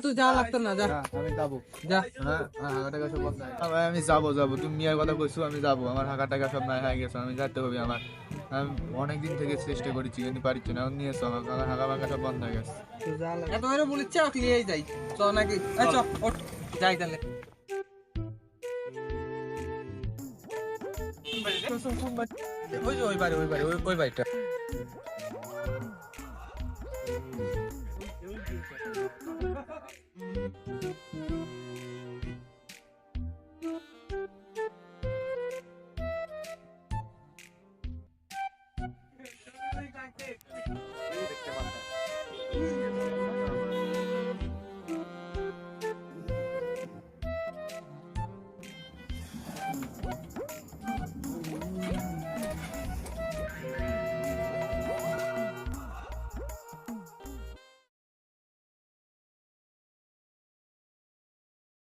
তুই যা লাগতো না, যা আমি যাবো। যা। হ্যাঁ, হাঁকা টাকা সব বন্ধ হয়ে গেছে। আমি যাবো, তুমি মিয়ার কথা কইছো, আমি যাবো। আমার হাঁকা টাকা সব নাই হয়ে গেছে, আমি যাইতে হবে আমার। আমি অনেকদিন থেকে চেষ্টা করেছি কিন্তু পারছি না, নিয়ে এসো আমার হাঁকা ভাঙা সব বন্ধ হয়ে গেছে। এত করে বলিচ্ছে নিয়েই যাই, চ নাকি? চ ওঠ, যাই তাহলে। ওই যে ওই বাড়ি, ওই বাড়িটা।